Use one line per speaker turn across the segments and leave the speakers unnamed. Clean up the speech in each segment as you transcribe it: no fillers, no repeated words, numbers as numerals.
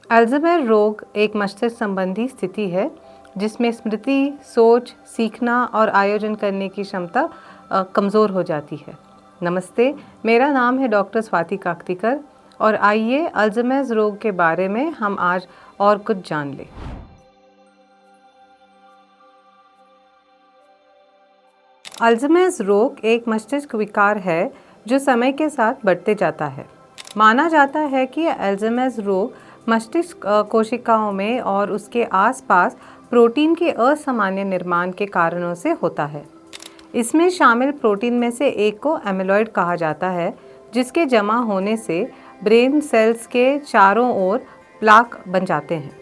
Alzheimer रोग एक मस्तिष्क संबंधी स्थिति है जिसमें स्मृति, सोच, सीखना और आयोजन करने की क्षमता कमज़ोर हो जाती है। नमस्ते, मेरा नाम है डॉक्टर स्वाति काकतीकर और आइए अल्जाइमर रोग के बारे में हम आज और कुछ जान लें। अल्जाइमर रोग एक मस्तिष्क विकार है जो समय के साथ बढ़ते जाता है। माना जाता है कि अल्जाइमर रोग मस्तिष्क कोशिकाओं में और उसके आसपास प्रोटीन के असामान्य निर्माण के कारणों से होता है। इसमें शामिल प्रोटीन में से एक को एमिलॉइड कहा जाता है, जिसके जमा होने से ब्रेन सेल्स के चारों ओर प्लाक बन जाते हैं।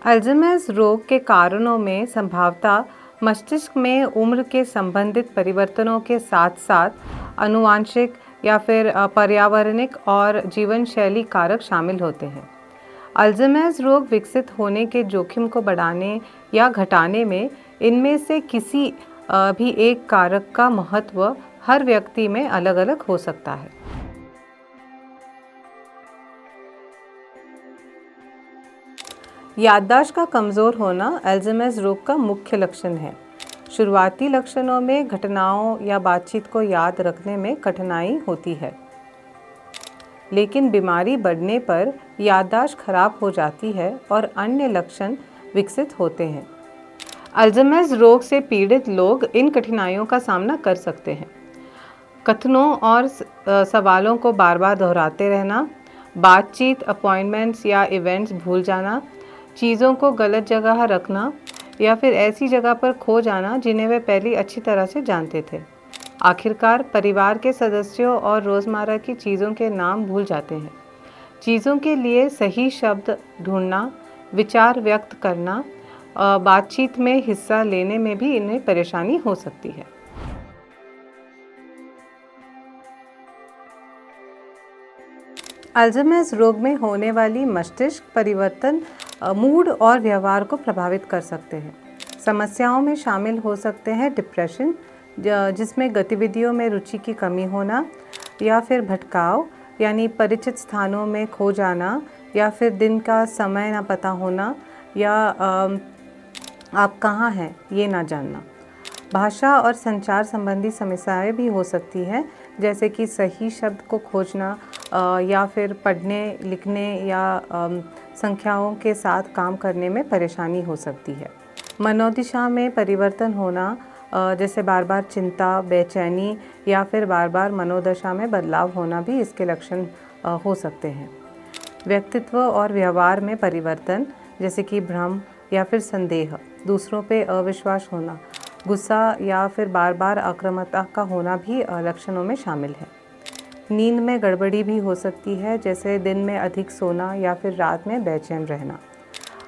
अल्जाइमर रोग के कारणों में संभवतः मस्तिष्क में उम्र के संबंधित परिवर्तनों के साथ साथ आनुवंशिक या फिर पर्यावरणिक और जीवन शैली कारक शामिल होते हैं। अल्जाइमर रोग विकसित होने के जोखिम को बढ़ाने या घटाने में इनमें से किसी भी एक कारक का महत्व हर व्यक्ति में अलग-अलग हो सकता है। याददाश्त का कमज़ोर होना अल्जाइमर रोग का मुख्य लक्षण है। शुरुआती लक्षणों में घटनाओं या बातचीत को याद रखने में कठिनाई होती है, लेकिन बीमारी बढ़ने पर याददाश्त खराब हो जाती है और अन्य लक्षण विकसित होते हैं। अल्जाइमर रोग से पीड़ित लोग इन कठिनाइयों का सामना कर सकते हैं। कथनों और सवालों को बार बार दोहराते रहना, बातचीत, अपॉइंटमेंट्स या इवेंट्स भूल जाना, चीज़ों को गलत जगह रखना या फिर ऐसी जगह पर खो जाना जिन्हें वे पहले अच्छी तरह से जानते थे। आखिरकार परिवार के सदस्यों और रोज़मर्रा की चीज़ों के नाम भूल जाते हैं। चीज़ों के लिए सही शब्द ढूंढना, विचार व्यक्त करना, बातचीत में हिस्सा लेने में भी इन्हें परेशानी हो सकती है। अल्जाइमर रोग में होने वाली मस्तिष्क परिवर्तन मूड और व्यवहार को प्रभावित कर सकते हैं। समस्याओं में शामिल हो सकते हैं डिप्रेशन, जिसमें गतिविधियों में रुचि की कमी होना, या फिर भटकाव यानी परिचित स्थानों में खो जाना, या फिर दिन का समय ना पता होना, या आप कहाँ हैं ये ना जानना। भाषा और संचार संबंधी समस्याएं भी हो सकती हैं, जैसे कि सही शब्द को खोजना या फिर पढ़ने, लिखने या संख्याओं के साथ काम करने में परेशानी हो सकती है। मनोदशा में परिवर्तन होना, जैसे बार बार चिंता, बेचैनी या फिर बार बार मनोदशा में बदलाव होना भी इसके लक्षण हो सकते हैं। व्यक्तित्व और व्यवहार में परिवर्तन, जैसे कि भ्रम या फिर संदेह, दूसरों पे अविश्वास होना, गुस्सा या फिर बार बार आक्रामकता का होना भी लक्षणों में शामिल है। नींद में गड़बड़ी भी हो सकती है, जैसे दिन में अधिक सोना या फिर रात में बेचैन रहना।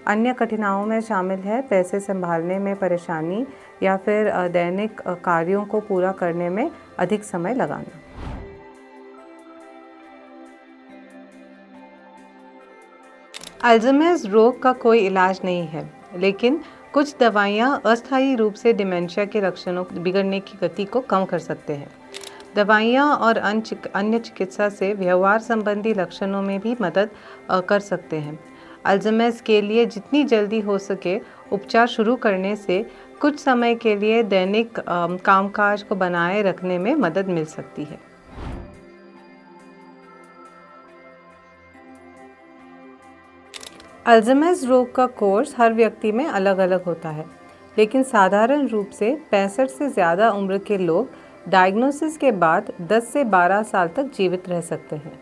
अन्य कठिनाइयों में शामिल है पैसे संभालने में परेशानी या फिर दैनिक कार्यों को पूरा करने में अधिक समय लगाना। अल्जाइमर रोग का कोई इलाज नहीं है, लेकिन कुछ दवाइयाँ अस्थायी रूप से डिमेंशिया के लक्षणों बिगड़ने की गति को कम कर सकते हैं। दवाइयाँ और अन्य चिकित्सा से व्यवहार संबंधी लक्षणों में भी मदद कर सकते हैं। अल्जाइमर के लिए जितनी जल्दी हो सके उपचार शुरू करने से कुछ समय के लिए दैनिक कामकाज को बनाए रखने में मदद मिल सकती है। अल्जाइमर रोग का कोर्स हर व्यक्ति में अलग अलग होता है, लेकिन साधारण रूप से 65 से ज़्यादा उम्र के लोग डायग्नोसिस के बाद 10 से 12 साल तक जीवित रह सकते हैं।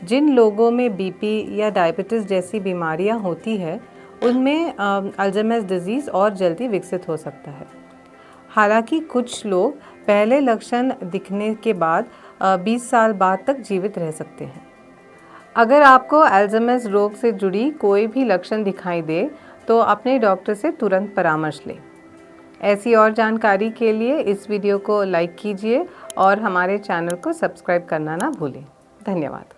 जिन लोगों में बीपी या डायबिटीज़ जैसी बीमारियां होती है, उनमें अल्जाइमर डिजीज़ और जल्दी विकसित हो सकता है। हालांकि कुछ लोग पहले लक्षण दिखने के बाद 20 साल बाद तक जीवित रह सकते हैं। अगर आपको अल्जाइमर रोग से जुड़ी कोई भी लक्षण दिखाई दे, तो अपने डॉक्टर से तुरंत परामर्श लें। ऐसी और जानकारी के लिए इस वीडियो को लाइक कीजिए और हमारे चैनल को सब्सक्राइब करना ना भूलें। धन्यवाद।